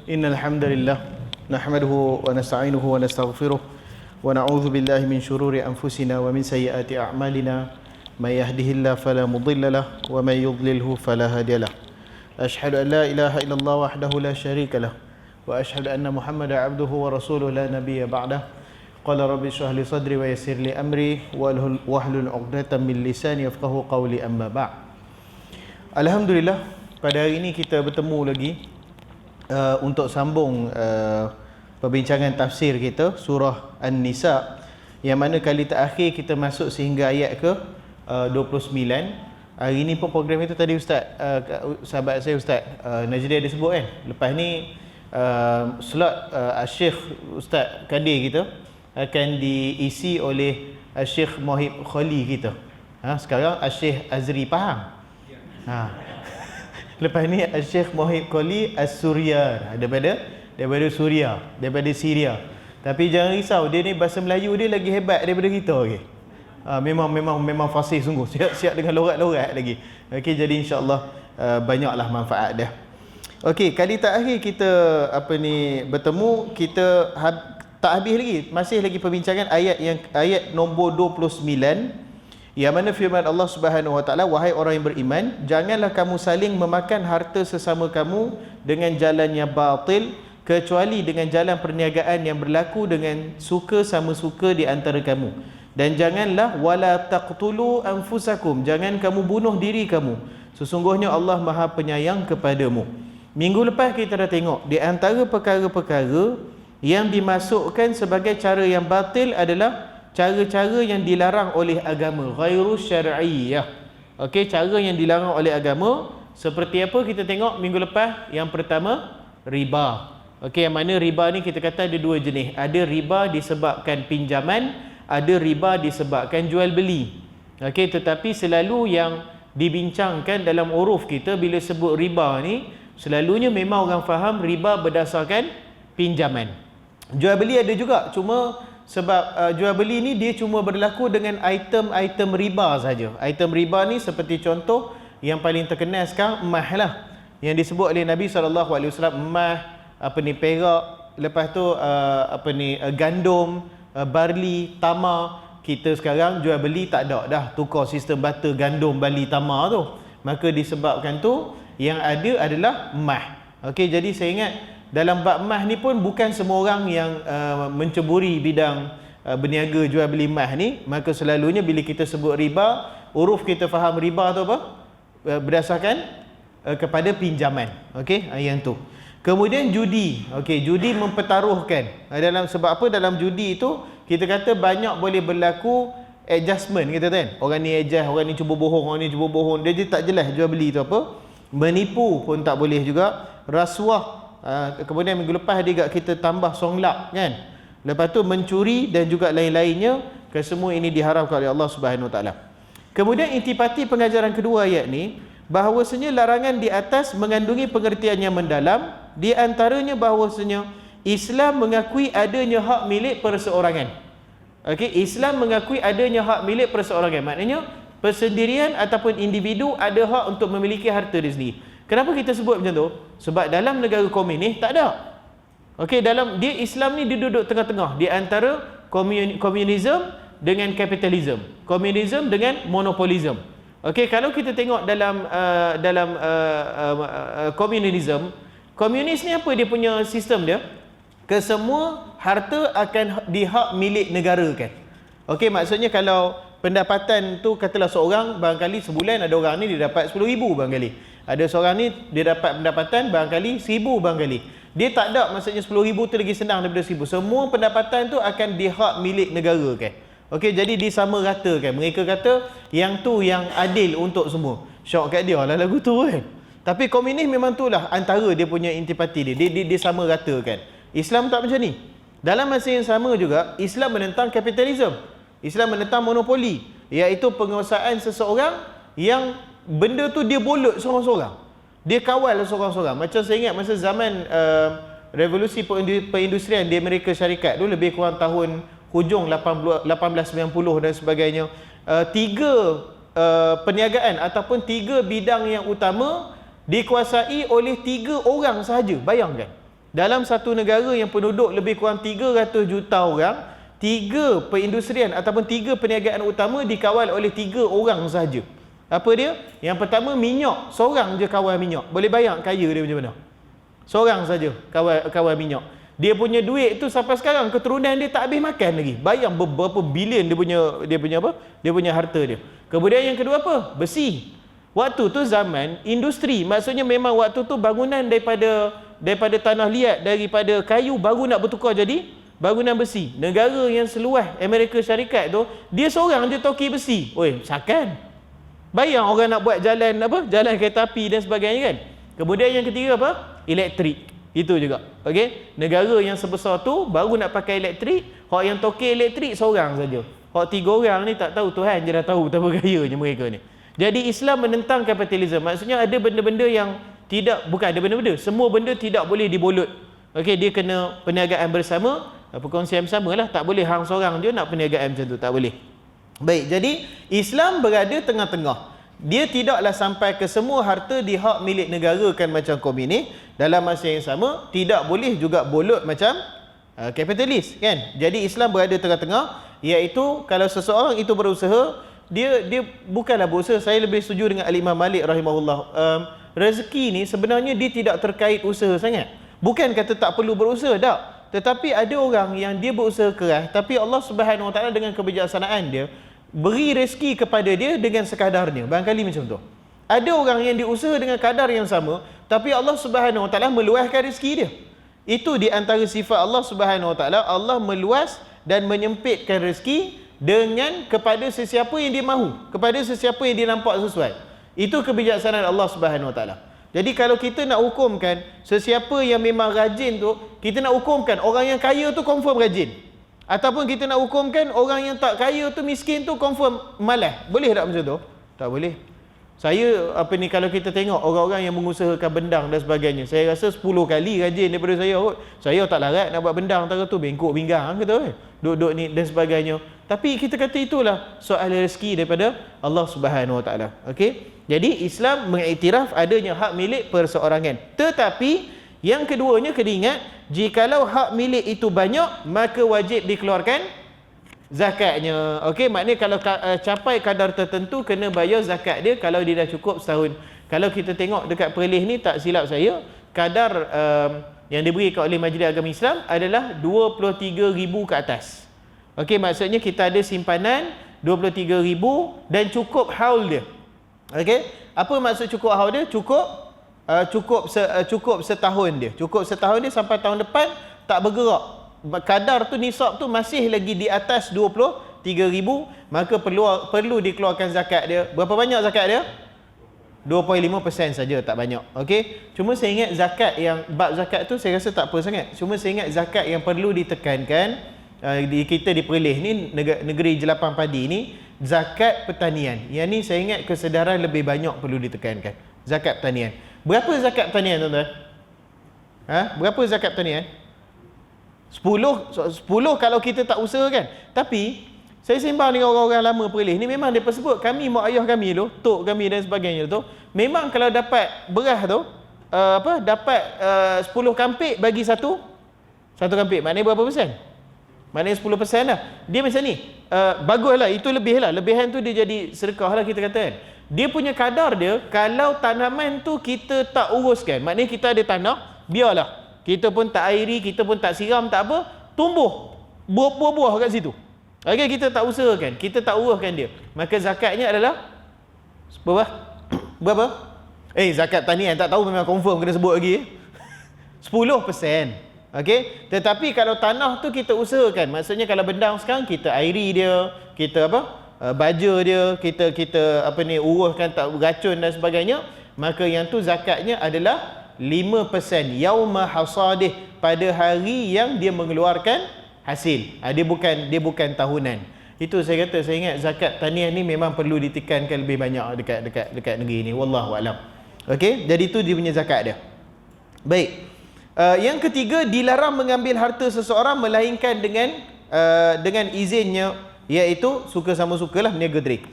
إن الحمد لله نحمده ونستعينه ونستغفره ونعوذ بالله من شرور أنفسنا ومن سيئات أعمالنا من يهده الله فلا مضل له ومن يضلله فلا هادي له أشهد أن لا إله إلا الله وحده لا شريك له وأشهد أن محمدا عبده ورسوله لا نبي بعده قال رب اشرح لي صدري ويسر لي أمري واحلل عقدة من لساني يفقهوا قولي أما بعد. Alhamdulillah, pada hari ini kita bertemu lagi untuk sambung perbincangan tafsir kita surah An-Nisa, yang mana kali terakhir kita masuk sehingga ayat ke 29. Hari ini pun program itu tadi Ustaz, sahabat saya Ustaz Najdi ada sebut kan, lepas ni slot Syekh Ustaz Kadir kita akan diisi oleh Syekh Mohib Khali kita. Sekarang Syekh Azri Pahang. Lepas ni Syekh Mohib Khali As-Suryan daripada Suria, daripada Syria. Tapi jangan risau, dia ni bahasa Melayu dia lagi hebat daripada kita. Okay? Memang fasih sungguh, siap dengan lorat-lorat lagi. Okey, jadi insya-Allah banyaklah manfaat dia. Okey, kali terakhir kita bertemu, kita tak habis lagi, masih lagi perbincangan ayat nombor 29, yang mana firman Allah Subhanahu wa taala, wahai orang yang beriman, janganlah kamu saling memakan harta sesama kamu dengan jalan yang batil, kecuali dengan jalan perniagaan yang berlaku dengan suka sama suka di antara kamu. Dan janganlah wala taqtulu anfusakum, jangan kamu bunuh diri kamu, sesungguhnya Allah Maha Penyayang kepadamu. Minggu lepas kita dah tengok di antara perkara-perkara yang dimasukkan sebagai cara yang batil adalah cara-cara yang dilarang oleh agama, ghairu syar'iyyah. Okey, cara yang dilarang oleh agama seperti apa kita tengok minggu lepas? Yang pertama, riba. Okey, yang mana riba ni kita kata ada dua jenis. Ada riba disebabkan pinjaman, ada riba disebabkan jual beli. Okey, tetapi selalu yang dibincangkan dalam uruf kita bila sebut riba ni, selalunya memang orang faham riba berdasarkan pinjaman. Jual beli ada juga, cuma sebab jual beli ni dia cuma berlaku dengan item-item riba saja. Item riba ni seperti contoh yang paling terkenal sekarang, emas lah, yang disebut oleh Nabi SAW, emas, perak, lepas tu gandum, barley, tamar. Kita sekarang jual beli tak ada dah, tukar sistem barter gandum, barley, tamar tu. Maka disebabkan tu yang ada adalah emas. Okey, jadi saya ingat dalam bab emas ni pun bukan semua orang yang menceburi bidang berniaga jual beli emas ni. Maka selalunya bila kita sebut riba, uruf kita faham riba tu apa? Berdasarkan kepada pinjaman. Okey, yang tu. Kemudian judi. Okey, judi mempertaruhkan. Sebab apa? Dalam judi itu kita kata banyak boleh berlaku adjustment, kita kan. Orang ni adjust, orang ni cuba bohong, orang ni cuba bohong. Dia je tak jelas jual beli tu apa. Menipu pun tak boleh juga. Rasuah. Kemudian minggu lepas dia kita tambah songlap kan. Lepas tu mencuri dan juga lain-lainnya. Kesemua ini diharamkan oleh Allah Subhanahu Wa Taala. Kemudian intipati pengajaran kedua ayat ni, bahawasanya larangan di atas mengandungi pengertian yang mendalam. Di antaranya bahawasanya Islam mengakui adanya hak milik perseorangan. Okey, Islam mengakui adanya hak milik perseorangan. Maknanya persendirian ataupun individu ada hak untuk memiliki harta dia sendiri. Kenapa kita sebut macam tu? Sebab dalam negara komunis tak ada. Okey, dalam dia Islam ni dia duduk tengah-tengah di antara komunisme dengan kapitalisme, komunisme dengan monopolisme. Okey, kalau kita tengok dalam komunisme, komunis ni apa dia punya sistem dia? Kesemua harta akan dihak milik negara kan. Okey, maksudnya kalau pendapatan tu katalah seorang barangkali sebulan ada orang ni dia dapat 10,000 barangkali. Ada seorang ni dia dapat pendapatan barangkali 1,000 barangkali. Dia tak ada, maksudnya 10,000 tu lagi senang daripada 1,000. Semua pendapatan tu akan dihak milik negara kan. Okey, jadi disamaratakan. Mereka kata yang tu yang adil untuk semua. Syok kat dia lah lagu tu kan. Tapi komunis memang tu lah antara dia punya intipati dia. Dia disamaratakan. Islam tak macam ni. Dalam masa yang sama juga, Islam menentang kapitalisme. Islam menentang monopoli, iaitu penguasaan seseorang yang benda tu dia bolot seorang-seorang. Dia kawal seorang-seorang. Macam saya ingat masa zaman revolusi perindustrian di Amerika Syarikat tu, lebih kurang tahun hujung 1890 dan sebagainya. Tiga perniagaan ataupun tiga bidang yang utama dikuasai oleh 3 orang sahaja. Bayangkan. dalam satu negara yang penduduk lebih kurang 300 juta orang, 3 perindustrian ataupun 3 perniagaan utama dikawal oleh 3 orang sahaja. Apa dia? Yang pertama minyak, seorang je kawal minyak. Boleh bayang kaya dia macam mana? Seorang saja kawal minyak. Dia punya duit tu sampai sekarang keturunan dia tak habis makan lagi. Bayang berapa bilion dia punya harta dia. Kemudian yang kedua apa? Besi. Waktu tu zaman industri, maksudnya memang waktu tu bangunan daripada tanah liat, daripada kayu baru nak bertukar jadi bangunan besi. Negara yang seluas Amerika Syarikat tu, dia seorang je toki besi. Oi, sakan. Bayang orang nak buat jalan jalan kereta api dan sebagainya kan. Kemudian yang ketiga apa? Elektrik. Itu juga. Okey, negara yang sebesar tu baru nak pakai elektrik, hak yang toki elektrik seorang saja. Hak 3 orang ni tak tahu, Tuhan je dah tahu betapa kayanya mereka ni. Jadi Islam menentang kapitalisme. Maksudnya ada benda-benda yang bukan ada benda-benda, semua benda tidak boleh dibolut. Okey, dia kena perniagaan bersama, perkongsian bersama lah. Tak boleh hang seorang je nak perniagaan macam tu, tak boleh. Baik, jadi Islam berada tengah-tengah. Dia tidaklah sampai ke semua harta dihak milik negara kan macam komunis. Dalam masa yang sama, tidak boleh juga bolut macam kapitalis kan. Jadi Islam berada tengah-tengah, iaitu kalau seseorang itu berusaha, dia bukanlah berusaha. Saya lebih setuju dengan Al-Imam Malik rahimahullah. Rezeki ni sebenarnya dia tidak terkait usaha sangat. Bukan kata tak perlu berusaha, tak. Tetapi ada orang yang dia berusaha keras, tapi Allah Subhanahu Wa Taala dengan kebijaksanaan dia beri rezeki kepada dia dengan sekadarnya. Barangkali macam tu. Ada orang yang diusaha dengan kadar yang sama, tapi Allah Subhanahu Wa Taala meluaskan rezeki dia. Itu di antara sifat Allah Subhanahu Wa Taala. Allah meluas dan menyempitkan rezeki dengan kepada sesiapa yang dia mahu, kepada sesiapa yang dia nampak sesuai. Itu kebijaksanaan Allah Subhanahu Wa Taala. Jadi kalau kita nak hukumkan sesiapa yang memang rajin tu, kita nak hukumkan orang yang kaya tu confirm rajin. Ataupun kita nak hukumkan orang yang tak kaya tu, miskin tu confirm malas. Boleh tak macam tu? Tak boleh. Saya kalau kita tengok orang-orang yang mengusahakan bendang dan sebagainya, saya rasa 10 kali rajin daripada saya kot. Saya tak larat nak buat bendang antara tu, bengkok pinggang kata kan. Duduk ni dan sebagainya. Tapi kita kata itulah soal rezeki daripada Allah Subhanahu Wa Taala. Okey? Jadi Islam mengiktiraf adanya hak milik perseorangan. Tetapi yang keduanya kena ingat, jikalau hak milik itu banyak, maka wajib dikeluarkan zakatnya. Okey, maknanya kalau capai kadar tertentu kena bayar zakat dia kalau dia dah cukup setahun. Kalau kita tengok dekat Perlis ni, tak silap saya, kadar yang diberikan oleh Majlis Agama Islam adalah 23,000 ke atas. Okey, maksudnya kita ada simpanan 23,000 dan cukup haul dia. Okey, apa maksud cukup haul dia? Cukup setahun dia. Cukup setahun dia sampai tahun depan tak bergerak. Kadar tu, nisab tu masih lagi di atas 23,000, maka perlu dikeluarkan zakat dia. Berapa banyak zakat dia? 2.5% saja, tak banyak. Okey. Cuma saya ingat zakat yang bab zakat tu saya rasa tak apa sangat. Cuma saya ingat zakat yang perlu ditekankan kita di Perlis ni, negeri jelapan padi ni, zakat pertanian. Yang ni saya ingat kesedaran lebih banyak perlu ditekankan. Zakat pertanian. Berapa zakat pertanian tuan-tuan? Berapa zakat pertanian? 10 kalau kita tak usaha kan. Tapi saya sembang dengan orang-orang lama Perlis ni, memang mereka sebut, kami mak ayah kami tu, tok kami dan sebagainya tu, memang kalau dapat beras tu dapat 10 kampik bagi satu kampik. Maknanya berapa persen? Maknanya 10% lah. Dia macam ni, baguslah, itu lebih lah. Lebihan tu dia jadi sedekah lah kita kata kan. Dia punya kadar dia, kalau tanaman tu kita tak uruskan, maknanya kita ada tanah, biarlah. Kita pun tak airi, kita pun tak siram, tak apa, tumbuh buah-buah kat situ. Okey, kita tak usahakan, kita tak uruskan dia, maka zakatnya adalah berapa? Zakat tanian tak tahu, memang confirm kena sebut lagi. 10%. Okey, tetapi kalau tanah tu kita usahakan, maksudnya kalau bendang sekarang kita airi dia, kita baja dia, kita uruskan, tak racun dan sebagainya, maka yang tu zakatnya adalah 5% yauma hasadih, pada hari yang dia mengeluarkan hasil. Dia bukan tahunan. Itu saya kata, saya ingat zakat tanian ni memang perlu ditekankan lebih banyak dekat negeri ni, wallahu alam. Okey, jadi tu dia punya zakat dia. Baik. Yang ketiga, dilarang mengambil harta seseorang melainkan dengan izinnya, iaitu suka sama sukalah, berniaga drik.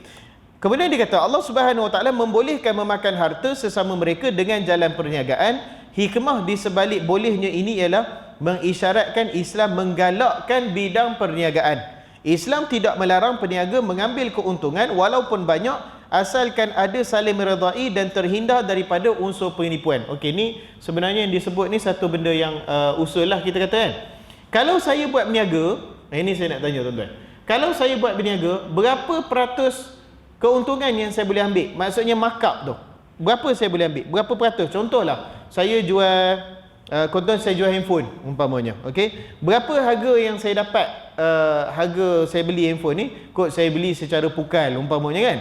Kemudian dia kata Allah Subhanahu Wa Taala membolehkan memakan harta sesama mereka dengan jalan perniagaan. Hikmah di sebalik bolehnya ini ialah mengisyaratkan Islam menggalakkan bidang perniagaan. Islam tidak melarang peniaga mengambil keuntungan walaupun banyak, asalkan ada saling meredai dan terhindar daripada unsur penipuan. Okey, ni sebenarnya yang disebut ni satu benda yang usul lah kita kata kan. Kalau saya buat berniaga, ini saya nak tanya tuan-tuan. Kalau saya buat berniaga, berapa peratus keuntungan yang saya boleh ambil? Maksudnya markup tu. Berapa saya boleh ambil? Berapa peratus? Contohlah, saya jual contoh saya jual handphone umpamanya. Okey. Berapa harga yang saya dapat harga saya beli handphone ni? Kod saya beli secara pukal umpamanya kan.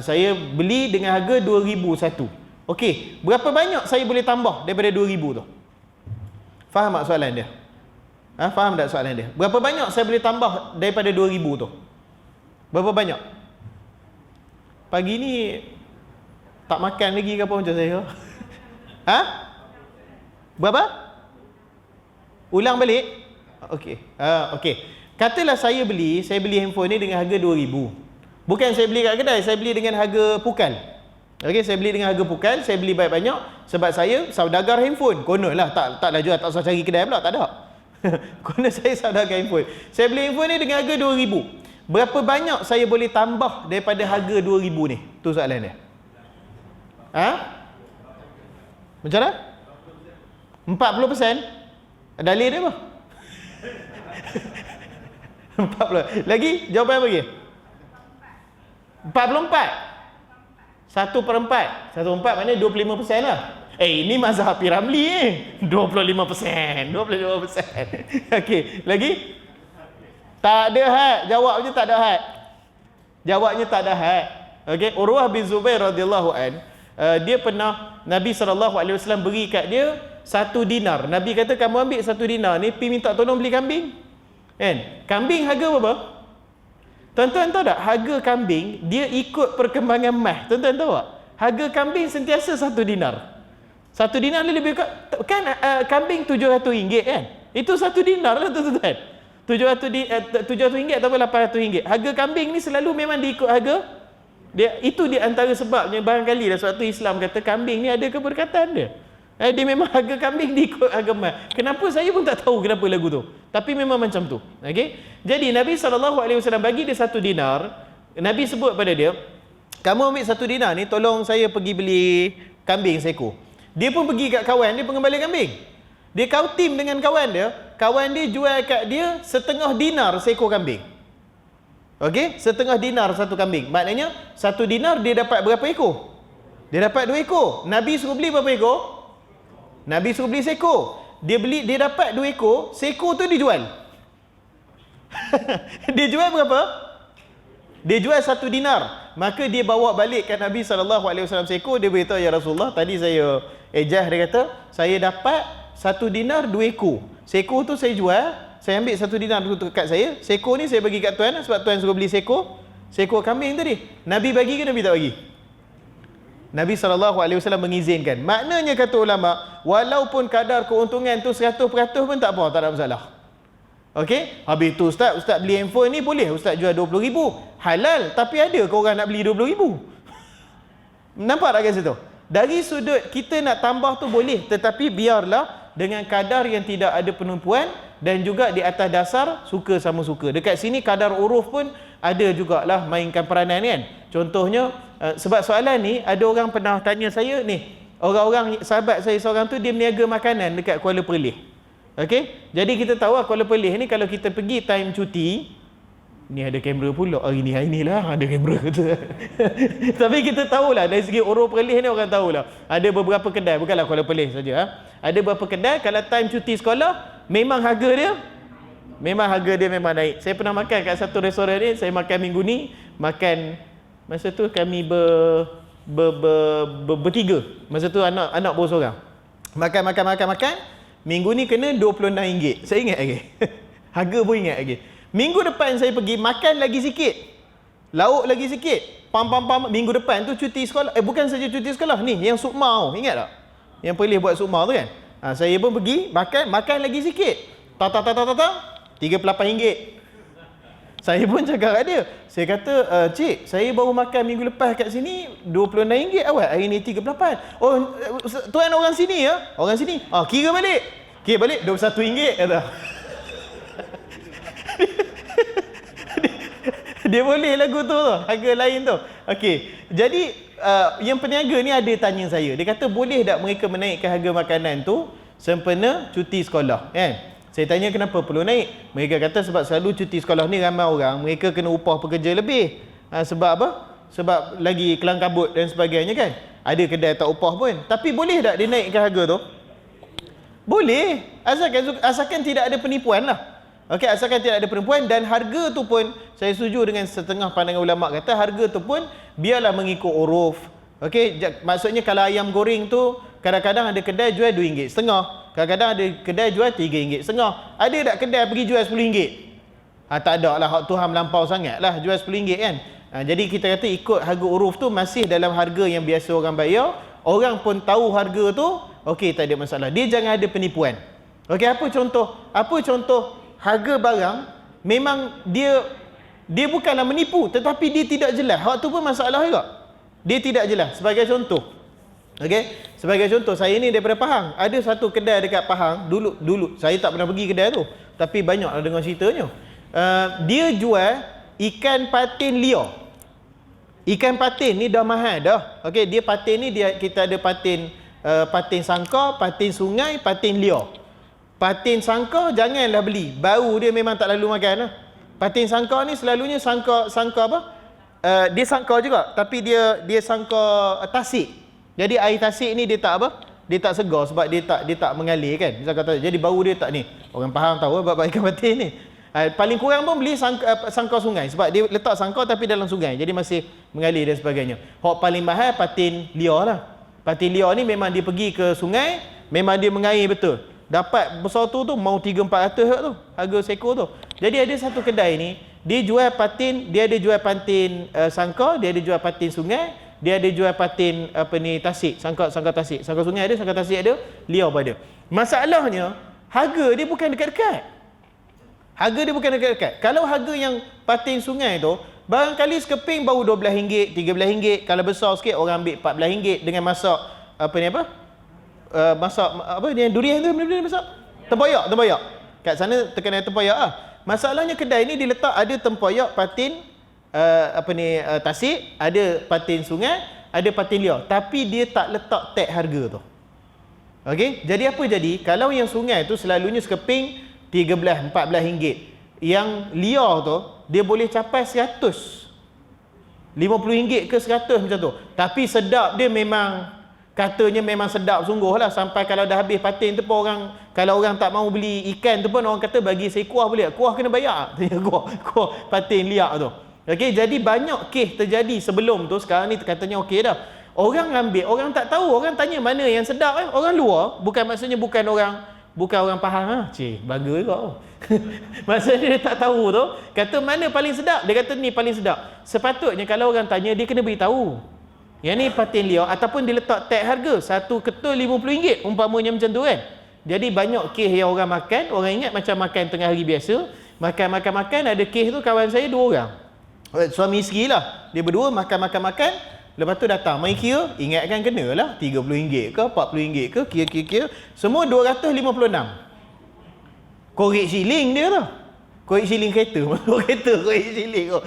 Saya beli dengan harga 2001. Okey, berapa banyak saya boleh tambah daripada 2000 tu? Faham tak soalan dia? Faham tak soalan dia? Berapa banyak saya boleh tambah daripada 2000 tu? Berapa banyak? Pagi ni tak makan lagi ke apa macam saya? Berapa? Ulang balik? Okey. Okey. Katalah saya beli handphone ni dengan harga 2000. Bukan saya beli kat kedai, saya beli dengan harga pukal. Okey, saya beli dengan harga pukal, saya beli banyak-banyak sebab saya saudagar handphone. Kononlah taklah jual, tak usah cari kedai pula, tak ada. Konon saya saudagar handphone. Saya beli handphone ni dengan harga 2000. Berapa banyak saya boleh tambah daripada harga 2000 ni? Tu soalan dia. Macam mana? 40%? Dalil dia apa? 40. Lagi? Jawapan apa lagi? 44. 1/4. 1/4 maknanya 25% lah. Ini mazhab Piramli 25%. 25%. Okey, lagi? Tak ada had. Jawabnya tak ada had. Jawabnya tak ada had. Okey, Urwah bin Zubair radhiyallahu an, dia pernah Nabi SAW beri kat dia 1 dinar. Nabi kata kamu ambil 1 dinar ni, pergi minta tolong beli kambing. Kan? Kambing harga berapa? Tuan-tuan tahu tak? Harga kambing dia ikut perkembangan mas. Tuan-tuan tahu tak? Harga kambing sentiasa 1 dinar. 1 dinar ni lebih kan kambing RM700 kan? Itu 1 dinar lah tuan-tuan. RM700 atau RM800. Harga kambing ni selalu memang diikut harga. Itu di antara sebabnya barangkali lah sebab tu Islam kata kambing ni ada keberkatan dia. Dia memang harga kambing diikut harga emas. Kenapa saya pun tak tahu kenapa lagu tu. Tapi memang macam tu. Okey. Jadi Nabi SAW bagi dia 1 dinar. Nabi sebut pada dia, kamu ambil 1 dinar ni, tolong saya pergi beli kambing seekor. Dia pun pergi kat kawan dia pengembala kambing. Dia kautim dengan kawan dia jual kat dia 1/2 dinar seekor kambing. Okey, 1/2 dinar satu kambing. Maknanya 1 dinar dia dapat berapa ekor? Dia dapat 2 ekor. Nabi suruh beli berapa ekor? Nabi suruh beli seekor. Dia dapat 2 ekor, seekor tu dijual. Dia jual berapa? Dia jual 1 dinar. Maka dia bawa balik kat Nabi SAW seekor. Dia beritahu, ya Rasulullah, tadi saya ejah, dia kata saya dapat 1 dinar 2 ekor. Seekor tu saya jual, saya ambil 1 dinar tu kat saya. Seekor ni saya bagi kat tuan sebab tuan suruh beli seekor kambing tadi. Nabi bagi ke Nabi tak bagi? Nabi SAW mengizinkan. Maknanya kata ulama, walaupun kadar keuntungan tu 100% pun tak apa, tak ada masalah. Okey? Habis tu ustaz beli handphone ni boleh ustaz jual 20,000. Halal, tapi ada ke orang nak beli 20,000? Nampak tak kat situ? Dari sudut kita nak tambah tu boleh, tetapi biarlah dengan kadar yang tidak ada penipuan dan juga di atas dasar suka sama suka. Dekat sini kadar uruf pun ada jugalah mainkan peranan kan. Contohnya sebab soalan ni ada orang pernah tanya saya ni, orang-orang sahabat saya seorang tu dia berniaga makanan dekat Kuala Perlis. Okey? Jadi kita tahu Kuala Perlis ni kalau kita pergi time cuti, ni ada kamera pula hari ni lah ada kamera kata. Tapi kita tahulah dari segi Orang Perlis ni orang tahulah. Ada beberapa kedai, bukanlah Kuala Perlis saja. Ada beberapa kedai kalau time cuti sekolah memang harga dia memang naik. Saya pernah makan kat satu restoran ni, saya makan minggu ni, makan masa tu kami bertiga. Masa tu anak bos seorang. Makan. Minggu ni kena RM26. Saya ingat lagi. Harga pun ingat lagi. Minggu depan saya pergi makan lagi sikit. Lauk lagi sikit. Pam. Minggu depan tu cuti sekolah. Bukan saja cuti sekolah ni, yang sukma tu. Ingat tak? Yang Perlis buat sukma tu kan? Saya pun pergi makan lagi sikit. Tak. RM38. Saya pun cakap kat dia. Saya kata, cik, saya baru makan minggu lepas kat sini RM26 awal. Hari ni 38. Oh, tuan orang sini ya? Orang sini. Kira balik. Kira balik RM21 kata. Dia boleh lagu tu, harga lain tu. Okey. Jadi yang peniaga ni ada tanya saya. Dia kata boleh tak mereka menaikkan harga makanan tu sempena cuti sekolah, kan? Saya tanya kenapa perlu naik? Mereka kata sebab selalu cuti sekolah ni ramai orang, mereka kena upah pekerja lebih. Sebab apa? Sebab lagi kelang kabut dan sebagainya, kan? Ada kedai tak upah pun. Tapi boleh tak dia naikkan harga tu? Boleh. Asalkan tidak ada penipuan lah. Okey, asalkan tidak ada penipuan, dan harga tu pun saya setuju dengan setengah pandangan ulama kata harga tu pun biarlah mengikut uruf. Okey, maksudnya kalau ayam goreng tu kadang-kadang ada kedai jual RM2.50. Kadang-kadang ada kedai jual RM3.50. Ada tak kedai pergi jual RM10? Tak ada lah, hak Tuhan melampau sangat lah jual RM10, kan? Jadi kita kata ikut harga uruf tu masih dalam harga yang biasa orang bayar. Orang pun tahu harga tu, okey, tak ada masalah. Dia jangan ada penipuan. Okey, apa contoh? Apa contoh harga barang memang dia bukanlah menipu, tetapi dia tidak jelas. Hak tu pun masalah juga. Dia tidak jelas. Sebagai contoh. Okey, sebagai contoh, saya ni daripada Pahang. Ada satu kedai dekat Pahang, dulu saya tak pernah pergi kedai tu, tapi banyaklah dengar ceritanya. Dia jual ikan patin liar. Ikan patin ni dah mahal dah. Okey, dia patin ni kita ada patin patin sangkar, patin sungai, patin liar. Patin sangkar janganlah beli. Bau dia memang tak lalu makan lah. Patin sangkar ni selalunya sangkar apa? Dia sangkar juga, tapi dia sangkar tasik. Jadi air tasik ni dia tak apa? Dia tak segar sebab dia tak mengalir, kan? Misal kata, jadi bau dia tak ni. Orang Pahang tahu bab ikan patin ni. Paling kurang pun beli sangkar sungai sebab dia letak sangkar tapi dalam sungai. Jadi masih mengalir dan sebagainya. Hak paling mahal patin liar lah. Patin liar ni memang dia pergi ke sungai, memang dia mengair betul. Dapat besar tu mau 300-400 tu harga seekor tu. Jadi ada satu kedai ni, dia jual patin, dia ada jual patin sangkar, dia ada jual patin sungai, dia ada jual patin tasik, sangkar tasik. Sangkar sungai ada, sangkar tasik ada, liar pun ada. Masalahnya harga dia bukan dekat-dekat. Harga dia bukan dekat-dekat. Kalau harga yang patin sungai tu barangkali sekeping baru RM12, RM13. Kalau besar sikit orang ambil RM14 dengan masak masak apa dia durian tu, benda-benda masak tempoyak. Kat sana terkenal tempoyak lah. Masalahnya kedai ni diletak ada tempoyak patin tasik, ada patin sungai, ada patin liar, tapi dia tak letak tag harga tu. Okey, jadi apa jadi? Kalau yang sungai tu selalunya sekeping RM13-14. Yang liar tu dia boleh capai RM100. RM50 ke RM100 macam tu. Tapi sedap dia memang, katanya memang sedap sungguh lah. Sampai kalau dah habis patin tu pun orang, kalau orang tak mau beli ikan tu pun orang kata bagi saya kuah boleh. Kuah kena bayar. kuah patin liar tu. Okey, jadi banyak kes terjadi sebelum tu. Sekarang ni katanya okey dah. Orang ambil, orang tak tahu, orang tanya mana yang sedap kan. Orang luar, maksudnya bukan orang Pahang lah. Cik, bangga juga. Maksudnya dia tak tahu tu, kata mana paling sedap. Dia kata ni paling sedap. Sepatutnya kalau orang tanya, dia kena beritahu. Yang ni patin liar ataupun dia letak tag harga. Satu ketul RM50 umpamanya macam tu, kan. Jadi banyak kes yang orang makan, orang ingat macam makan tengah hari biasa. Makan, ada kes tu kawan saya 2 orang. Suami isteri lah. Dia berdua makan. Lepas tu datang, main kira, ingatkan kena lah RM30 ke RM40 ke, kira-kira semua RM256. Korek shilling dia tu. Korek shilling kereta. Korek shilling tu.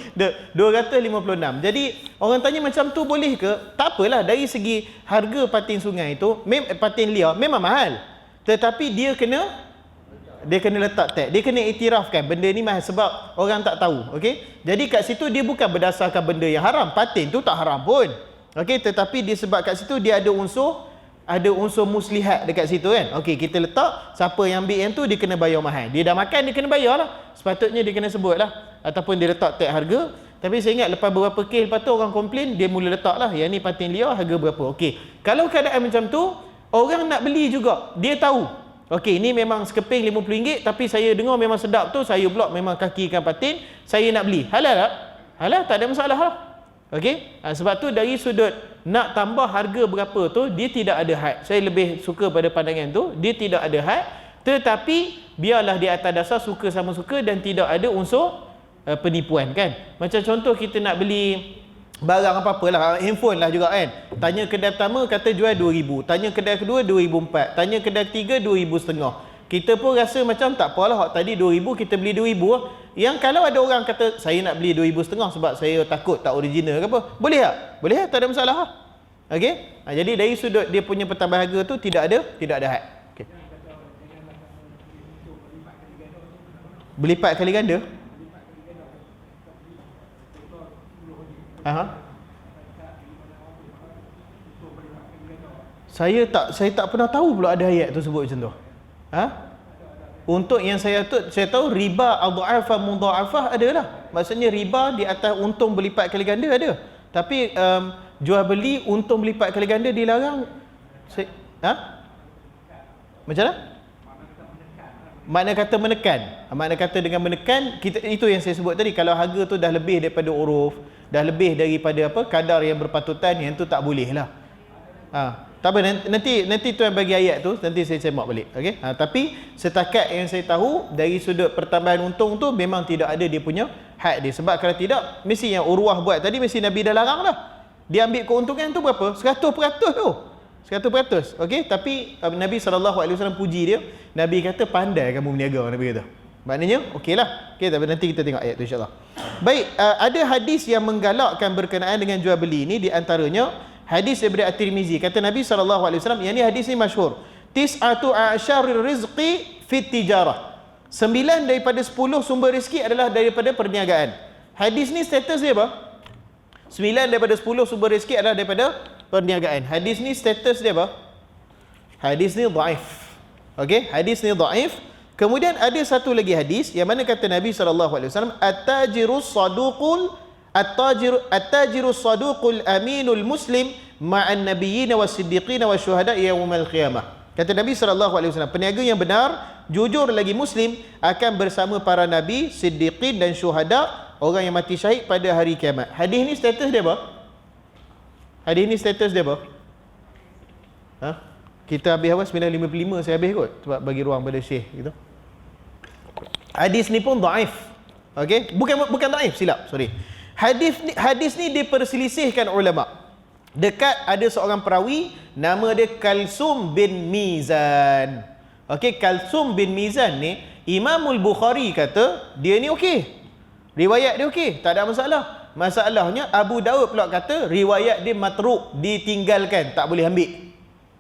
RM256. Jadi orang tanya macam tu boleh ke? Tak apalah, dari segi harga patin sungai tu, patin liar memang mahal. Tetapi dia kena letak tag. Dia kena iktirafkan benda ni mahal sebab orang tak tahu. Okey? Jadi kat situ dia bukan berdasarkan benda yang haram. Patin tu tak haram pun. Okey, tetapi dia sebab kat situ dia ada unsur muslihat dekat situ, kan. Okey, kita letak siapa yang ambil yang tu dia kena bayar mahal. Dia dah makan dia kena bayar lah. Sepatutnya dia kena sebut lah ataupun dia letak tag harga. Tapi saya ingat lepas beberapa kes lepas tu orang komplain, dia mula letak lah yang ni patin liar harga berapa. Okey, kalau keadaan macam tu orang nak beli juga, dia tahu. Okey, ni memang sekeping RM50 tapi saya dengar memang sedap tu, saya blok memang kaki ikan patin, saya nak beli. Halal tak? Halal, tak ada masalah lah. Okey, sebab tu dari sudut nak tambah harga berapa tu, dia tidak ada had. Saya lebih suka pada pandangan tu, dia tidak ada had, tetapi biarlah di atas dasar suka sama suka dan tidak ada unsur penipuan kan. Macam contoh kita nak beli barang apa-apalah, handphone lah juga kan. Tanya kedai pertama kata jual 2,000, tanya kedai kedua 2,400, tanya kedai ketiga 2,500. Kita pun rasa macam tak apalah, hak tadi 2,000 kita beli 2,000 lah. Yang kalau ada orang kata saya nak beli 2,500 sebab saya takut tak original ke apa, boleh tak? Boleh tak? Tak ada masalah lah. Okey? Jadi dari sudut dia punya pertambahan harga tu tidak ada had. Okey. Berlipat kali ganda. Aha. Saya tak pernah tahu pula ada ayat tu sebut macam tu. Ha? Untuk yang saya tahu riba adha'afa mudha'afah ada lah. Maksudnya riba di atas untung berlipat kali ganda ada. Tapi jual beli untung berlipat kali ganda dilarang. Macam mana? Makna kata menekan. Makna kata dengan menekan, itu yang saya sebut tadi, kalau harga tu dah lebih daripada uruf, dah lebih daripada kadar yang berpatutan, yang tu tak boleh lah. Tak apa, nanti tuan bagi ayat tu, nanti saya semak balik. Okey? Tapi setakat yang saya tahu dari sudut pertambahan untung tu memang tidak ada dia punya had dia. Sebab kalau tidak, mesti yang Urwah buat tadi mesti Nabi dah larang dah. Dia ambil keuntungan tu berapa? 100% tu. 100%. Okey, tapi Nabi SAW puji dia. Nabi kata pandai kamu berniaga, Nabi kata. Maknanya okeylah. Okey, tapi nanti kita tengok ayat tu insya-Allah. Baik, ada hadis yang menggalakkan berkenaan dengan jual beli ini, di antaranya hadis daripada At-Tirmizi. Kata Nabi SAW, yang ni hadis ni masyhur. Tis'atu a'syarir rizqi fit tijarah. 9 daripada 10 sumber rezeki adalah daripada perniagaan. Hadis ni status dia apa? 9 daripada 10 sumber rezeki adalah daripada perniagaan. Hadis ni status dia apa? Hadis ni dhaif. Okey, hadis ni dhaif. Kemudian ada satu lagi hadis yang mana kata Nabi SAW, at-tajirus saduqul aminul muslim ma'an nabiyyin was-siddiqin wasyuhada yaumil qiyamah. Kata Nabi SAW, peniaga yang benar, jujur lagi muslim, akan bersama para nabi, siddiqin dan syuhada, orang yang mati syahid pada hari kiamat. Hadis ni status dia apa? Hadis ni status dia apa? Kita habis awal 9.55 saya habis kot, sebab bagi ruang pada Syekh gitu. Hadis ni pun dhaif. Okey, bukan dhaif, silap, sorry. Hadis ni diperselisihkan ulama. Dekat ada seorang perawi nama dia Kalsum bin Mizan. Okey, Kalsum bin Mizan ni Imamul Bukhari kata dia ni okey. Riwayat dia okey, tak ada masalah. Masalahnya Abu Daud pula kata riwayat dia matruk, ditinggalkan, tak boleh ambil.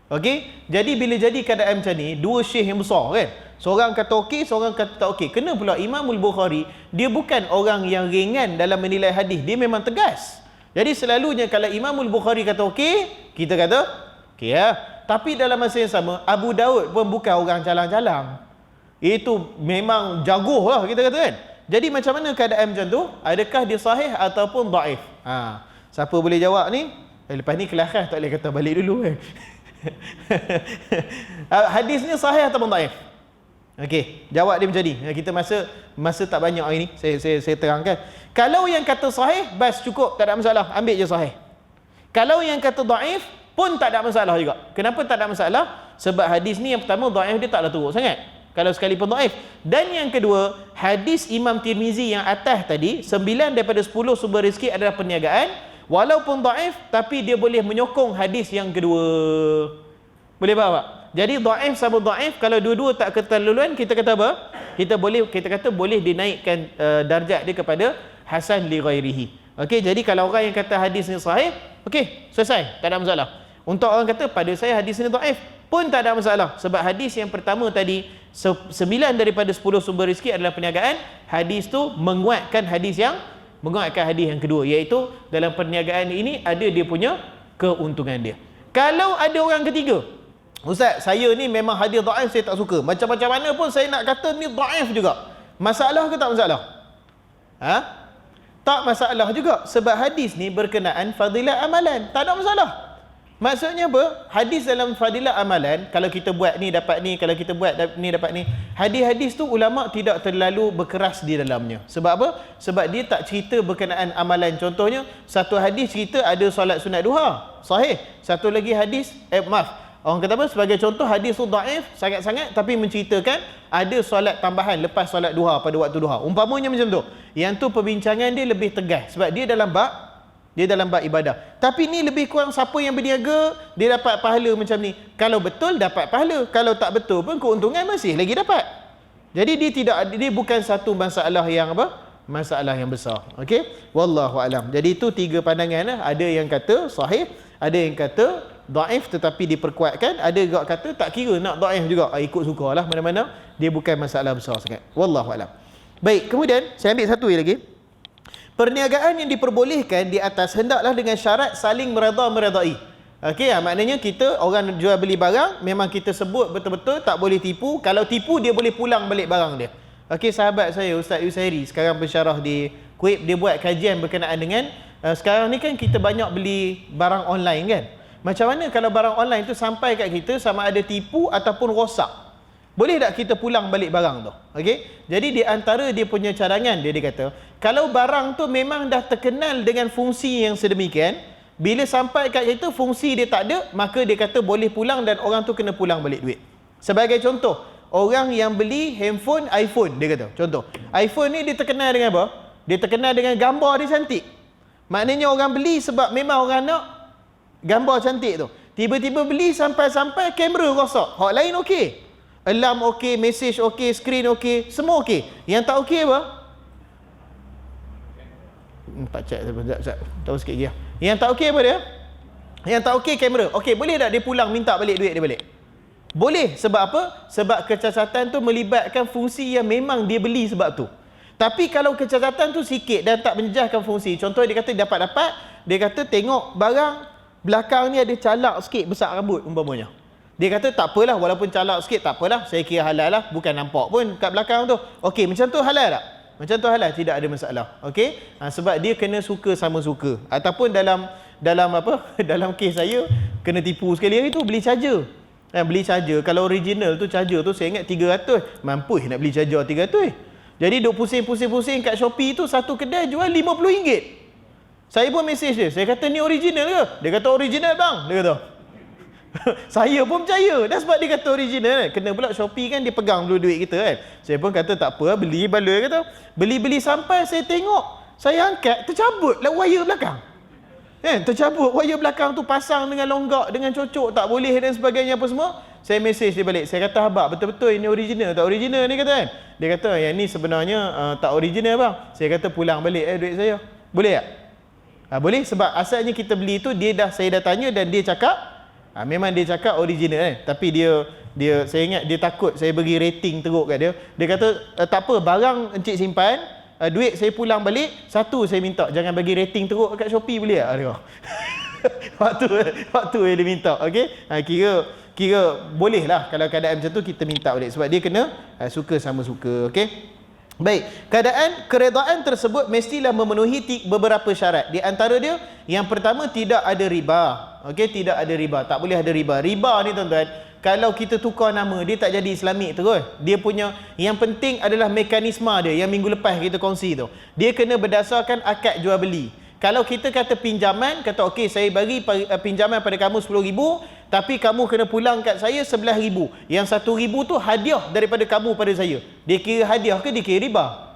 Okey, jadi bila jadi keadaan macam ni, dua syekh yang besar kan, seorang kata okey, seorang kata tak okey. Kena pula Imamul Bukhari, dia bukan orang yang ringan dalam menilai hadis, dia memang tegas. Jadi selalunya kalau Imamul Bukhari kata okey, kita kata okey ya. Tapi dalam masa yang sama, Abu Daud pun bukan orang calang-calang. Itu memang jagoh lah kita kata kan. Jadi macam mana keadaan macam tu? Adakah dia sahih ataupun dhaif? Siapa boleh jawab ni? Lepas ni kelakar tak boleh kata balik dulu kan. Hadis ni sahih ataupun dhaif? Okey, jawab dia macam ni. Kita masa tak banyak hari ni, saya terangkan. Kalau yang kata sahih, bas cukup, tak ada masalah, ambil je sahih. Kalau yang kata dhaif pun tak ada masalah juga. Kenapa tak ada masalah? Sebab hadis ni yang pertama dhaif dia taklah teruk sangat. Kalau sekalipun dhaif. Dan yang kedua, hadis Imam Tirmizi yang atas tadi, 9 daripada 10 sumber rezeki adalah perniagaan. Walaupun dhaif, tapi dia boleh menyokong hadis yang kedua. Boleh faham tak? Jadi dhaif sama dhaif, kalau dua-dua tak keterlaluan, kita kata apa? Kita kata boleh dinaikkan darjat dia kepada hasan li ghairihi. Okey, jadi kalau orang yang kata hadis ni sahih, okey, selesai, tak ada masalah. Untuk orang kata pada saya hadis ni dhaif, pun tak ada masalah. Sebab hadis yang pertama tadi, 9 daripada 10 sumber rezeki adalah perniagaan. Hadis tu menguatkan hadis yang kedua, iaitu dalam perniagaan ini ada dia punya keuntungan dia. Kalau ada orang ketiga, Ustaz, saya ni memang hadis dhaif saya tak suka. Macam-macam mana pun saya nak kata ni dhaif juga. Masalah ke tak masalah? Tak masalah juga. Sebab hadis ni berkenaan fadilat amalan. Tak ada masalah. Maksudnya apa? Hadis dalam fadilat amalan, kalau kita buat ni dapat ni, kalau kita buat ni dapat ni. Hadis-hadis tu ulama tidak terlalu berkeras di dalamnya. Sebab apa? Sebab dia tak cerita berkenaan amalan. Contohnya, satu hadis cerita ada solat sunat duha. Sahih. Satu lagi hadis, Orang kata apa? Sebagai contoh, hadis tu dhaif sangat-sangat, tapi menceritakan ada solat tambahan lepas solat duha pada waktu duha. Umpamanya macam tu. Yang tu perbincangan dia lebih tegas sebab dia dalam bab ibadah. Tapi ni lebih kurang siapa yang berniaga, dia dapat pahala macam ni. Kalau betul dapat pahala, kalau tak betul pun keuntungan masih lagi dapat. Jadi dia bukan satu masalah yang masalah yang besar. Okey, wallahu alam. Jadi itu 3 pandangan lah. Ada yang kata sahih, ada yang kata dhaif tetapi diperkuatkan, ada juga kata tak kira nak dhaif juga, ikut sukalah, mana-mana dia bukan masalah besar sangat. Wallahu alam. Baik, kemudian saya ambil satu lagi. Perniagaan yang diperbolehkan di atas hendaklah dengan syarat saling meredai. Okey, maknanya kita orang jual beli barang memang kita sebut betul-betul tak boleh tipu. Kalau tipu dia boleh pulang balik barang dia. Okey, sahabat saya Ustaz Yusairi sekarang pensyarah di Kuwait, dia buat kajian berkenaan dengan sekarang ni kan kita banyak beli barang online kan. Macam mana kalau barang online tu sampai kat kita sama ada tipu ataupun rosak? Boleh tak kita pulang balik barang tu? Okey. Jadi di antara dia punya cadangan dia kata, kalau barang tu memang dah terkenal dengan fungsi yang sedemikian, bila sampai kat kita fungsi dia tak ada, maka dia kata boleh pulang dan orang tu kena pulang balik duit. Sebagai contoh, orang yang beli handphone iPhone, dia kata, contoh, iPhone ni dia terkenal dengan apa? Dia terkenal dengan gambar dia cantik. Maknanya orang beli sebab memang orang nak gambar cantik tu. Tiba-tiba beli sampai-sampai kamera rosak. Hak lain okey. Alarm okey, message okey, screen okey, semua okey. Yang tak okey apa? Tak cek sekejap. Tahu sikit lagi. Yang tak okey apa dia? Yang tak okey kamera. Okey, boleh tak dia pulang minta balik duit dia balik? Boleh. Sebab apa? Sebab kecacatan tu melibatkan fungsi yang memang dia beli sebab tu. Tapi kalau kecacatan tu sikit dan tak menjejaskan fungsi, contoh dia kata dapat-dapat, dia kata tengok barang belakang ni ada calak sikit besar rambut umpamanya. Dia kata tak apalah, walaupun calak sikit tak apalah, saya kira halal lah, bukan nampak pun kat belakang tu. Okey, macam tu halal tak? Macam tu halal, tidak ada masalah. Okey? Sebab dia kena suka sama suka. Ataupun dalam apa? Dalam kes saya kena tipu sekali hari tu beli charger. Beli charger, kalau original tu charger tu saya ingat 300. Mampu nak beli charger 300. Jadi duk pusing-pusing kat Shopee tu satu kedai jual RM50. Saya pun mesej dia. Saya kata ni original ke? Dia kata original bang. Dia kata. Saya pun percaya. Dah sebab dia kata original. Kena pula Shopee kan dia pegang dulu duit kita kan. Saya pun kata tak apa, beli baloi kata. Beli-beli sampai saya tengok. Saya angkat, tercabut lah wire belakang. Tercabut wire belakang tu, pasang dengan longgak, dengan cocok, tak boleh dan sebagainya apa semua. Saya mesej dia balik. Saya kata habaq, betul-betul ini original tak original ni kata kan. Dia kata yang ni sebenarnya tak original bang. Saya kata pulang balik duit saya. Boleh tak? Boleh, sebab asalnya kita beli tu saya dah tanya dan dia cakap memang dia cakap original tapi dia saya ingat dia takut saya bagi rating teruk kat dia. Dia kata tak apa, barang encik simpan, duit saya pulang balik, satu saya minta jangan bagi rating teruk kat Shopee, boleh tak? waktu dia minta. Okey, kira boleh lah kalau keadaan macam tu kita minta balik sebab dia kena suka sama suka. Okey. Baik, keadaan keredaan tersebut mestilah memenuhi beberapa syarat. Di antara dia, yang pertama tidak ada riba. Okey, tidak ada riba, tak boleh ada riba. Riba ni tuan-tuan, kalau kita tukar nama, dia tak jadi Islamik terus. Dia punya, yang penting adalah mekanisme dia, yang minggu lepas kita kongsi tu. Dia kena berdasarkan akad jual beli. Kalau kita kata pinjaman, kata okey saya bagi pinjaman pada kamu 10,000, tapi kamu kena pulang kat saya 11,000. Yang 1,000 tu hadiah daripada kamu pada saya. Dia kira hadiah ke dia kira riba?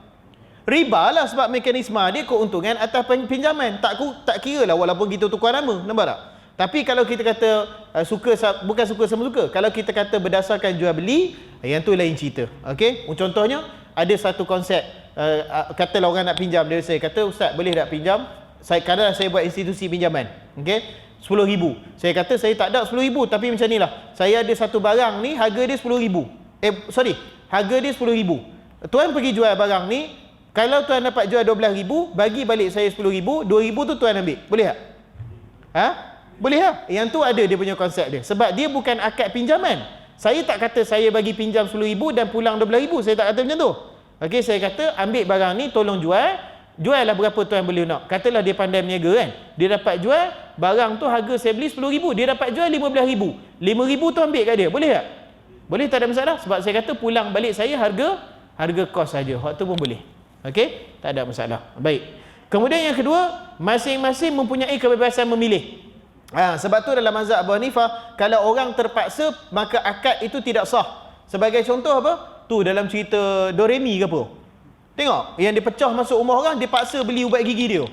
Riba lah sebab mekanisme dia keuntungan atas pinjaman. Tak kira lah walaupun kita tukar nama, nampak tak? Tapi kalau kita kata bukan suka sama suka. Kalau kita kata berdasarkan jual beli, yang tu lain cerita. Okey? Contohnya ada satu konsep, katalah orang nak pinjam dia, saya kata ustaz boleh tak pinjam? Kadang saya buat institusi pinjaman. Okey? 10,000. Saya kata saya tak ada 10,000 tapi macam ni lah. Saya ada satu barang ni harga dia 10,000. Harga dia 10,000. Tuan pergi jual barang ni, kalau tuan dapat jual 12,000, bagi balik saya 10,000, 2,000 tu tuan ambil. Boleh tak? Boleh tak? Yang tu ada dia punya konsep dia. Sebab dia bukan akad pinjaman. Saya tak kata saya bagi pinjam 10,000 dan pulang 12,000. Saya tak kata macam tu. Okey, saya kata ambil barang ni tolong jual. Jual lah berapa tuan boleh nak. Katalah dia pandai berniaga kan. Dia dapat jual, barang tu harga saya beli 10,000. Dia dapat jual 15,000. 5,000 tu ambil kat dia. Boleh tak? Boleh, tak ada masalah. Sebab saya kata pulang balik saya harga kos saja. Waktu pun boleh. Okey? Tak ada masalah. Baik. Kemudian yang kedua, masing-masing mempunyai kebebasan memilih. Sebab tu dalam mazhab Abu Hanifah, kalau orang terpaksa, maka akad itu tidak sah. Sebagai contoh apa? Tu dalam cerita Doremi ke apa? Tengok, yang dia pecah masuk rumah orang, dia paksa beli ubat gigi dia.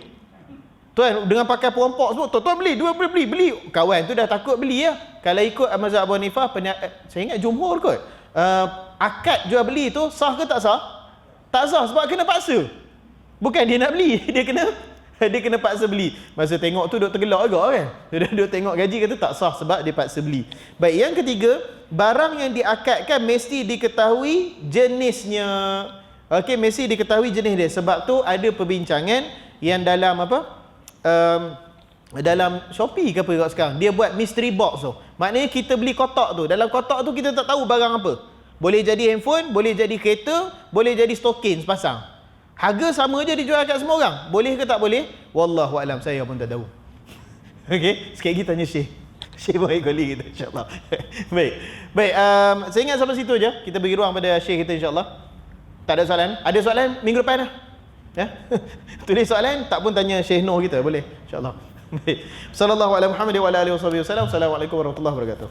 Tuan dengan pakai perompok semua, tuan beli, dua beli. Kawan tu dah takut beli ya. Kalau ikut mazhab Abu Hanifah, saya ingat jumhur kot. Akad jual beli tu sah ke tak sah? Tak sah sebab kena paksa. Bukan dia nak beli, dia kena paksa beli. Masa tengok tu duk tergelak juga kan. Dia duk tengok gaji kata tak sah sebab dia paksa beli. Baik, yang ketiga, barang yang diakadkan mesti diketahui jenisnya. Okey, mesti diketahui jenis dia. Sebab tu ada perbincangan yang dalam apa? Dalam Shopee ke apa kat sekarang, dia buat mystery box tu. Maknanya kita beli kotak tu, dalam kotak tu kita tak tahu barang apa. Boleh jadi handphone, boleh jadi kereta, boleh jadi stokin sepasang. Harga sama je dijual kat semua orang. Boleh ke tak boleh? Wallahu alam, saya pun tak tahu. Okey, sikit lagi tanya Syekh. Syekh boleh kali kita insya-Allah. Baik. Saya ingat sampai situ je. Kita bagi ruang pada Syekh kita insya-Allah. Tak ada soalan? Ada soalan minggu depan dah. Ya. Tulis soalan, tak pun tanya Syekh Noh kita, boleh insya-Allah. Baik. Sallallahu alaihi wa sallam wa ala alihi wasallam. Assalamualaikum warahmatullahi wabarakatuh.